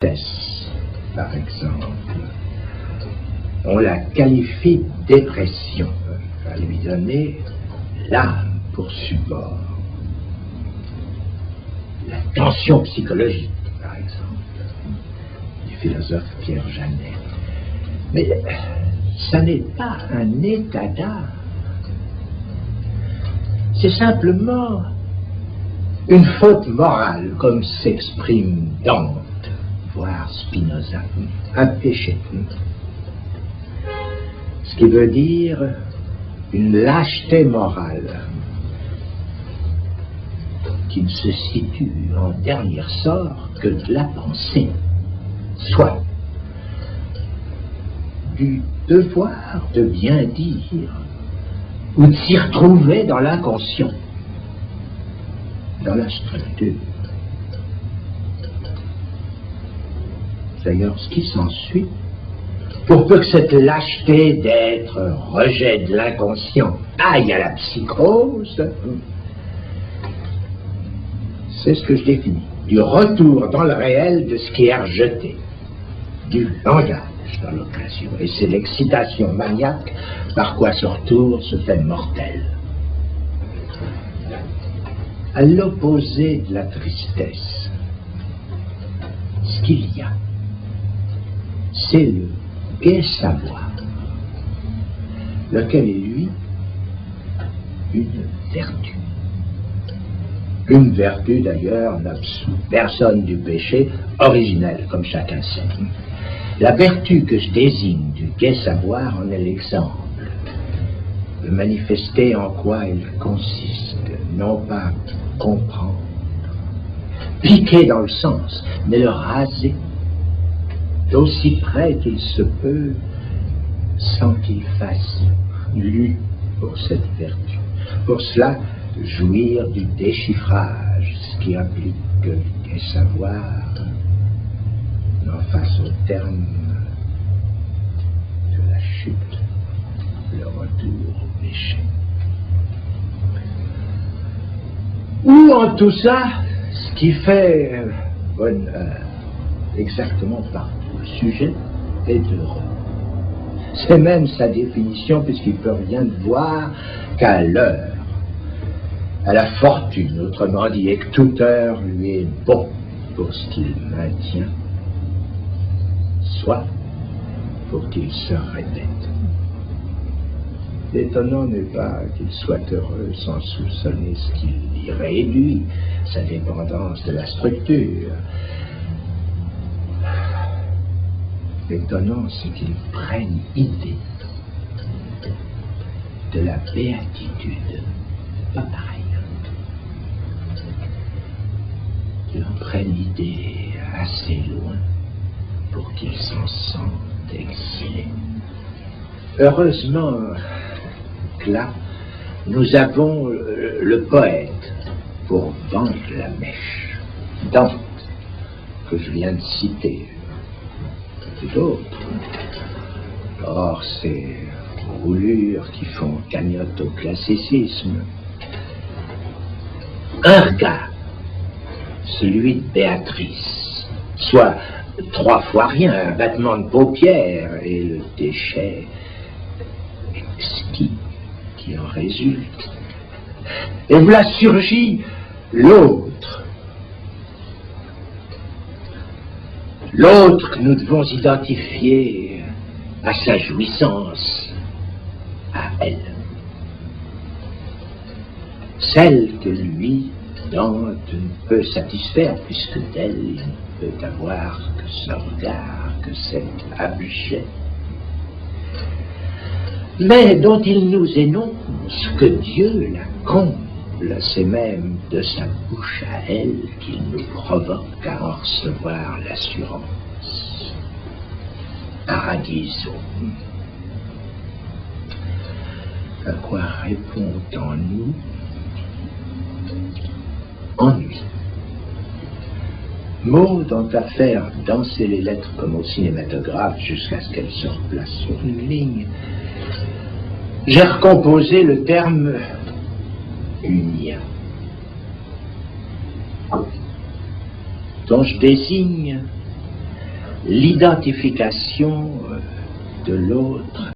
tristesse, par exemple, on la qualifie de dépression. Il va lui donner l'âme pour support. La tension psychologique, par exemple, du philosophe Pierre Janet. Mais ça n'est pas un état d'âme. C'est simplement une faute morale, comme s'exprime Dante, voire Spinoza, un péché. Ce qui veut dire une lâcheté morale qui ne se situe en dernier sort que de la pensée, soit du devoir de bien dire ou de s'y retrouver dans l'inconscient, dans la structure. D'ailleurs, ce qui s'ensuit, pour peu que cette lâcheté d'être rejet de l'inconscient aille à la psychose, c'est ce que je définis, du retour dans le réel de ce qui est rejeté, du langage dans l'occasion. Et c'est l'excitation maniaque par quoi ce retour se fait mortel. À l'opposé de la tristesse, ce qu'il y a, c'est le gai savoir, lequel est, lui, une vertu. Une vertu, d'ailleurs, n'absout personne du péché originel, comme chacun sait. La vertu que je désigne du gai savoir en est l'exemple de manifester en quoi elle consiste, non pas comprendre, piquer dans le sens, mais le raser, d'aussi près qu'il se peut, sans qu'il fasse lutte pour cette vertu. Pour cela, jouir du déchiffrage, ce qui implique que le savoir n'en fasse au terme de la chute, le retour au péché. Ou en tout ça, ce qui fait bonheur, exactement partout, le sujet est heureux. C'est même sa définition, puisqu'il ne peut rien voir qu'à l'heure, à la fortune, autrement dit, et que toute heure lui est bon pour ce qu'il maintient, soit pour qu'il se répète. L'étonnant n'est pas qu'il soit heureux sans soupçonner ce qui y réduit, sa dépendance de la structure. L'étonnant, c'est qu'il prenne idée de la béatitude. Pas pareil. Qu'il en prenne idée assez loin pour qu'il s'en sente exilé. Heureusement que là, nous avons le poète pour vendre la mèche. Dante, que je viens de citer. D'autres. Or, ces roulures qui font cagnotte au classicisme. Un regard, celui de Béatrice, soit 3 fois rien, un battement de paupières et le déchet exquis qui en résulte. Et voilà surgit l'autre. L'autre que nous devons identifier à sa jouissance, à elle. Celle que lui, Dante, ne peut satisfaire, puisque d'elle, il ne peut avoir que ce regard, que cet objet, mais dont il nous énonce que Dieu la comble. C'est même de sa bouche à elle qu'il nous provoque à en recevoir l'assurance. Paradiso. À quoi répond en nous ennui. Mots dont à faire danser les lettres comme au cinématographe jusqu'à ce qu'elles se replacent sur une ligne. J'ai recomposé le terme unia, dont je désigne l'identification de l'autre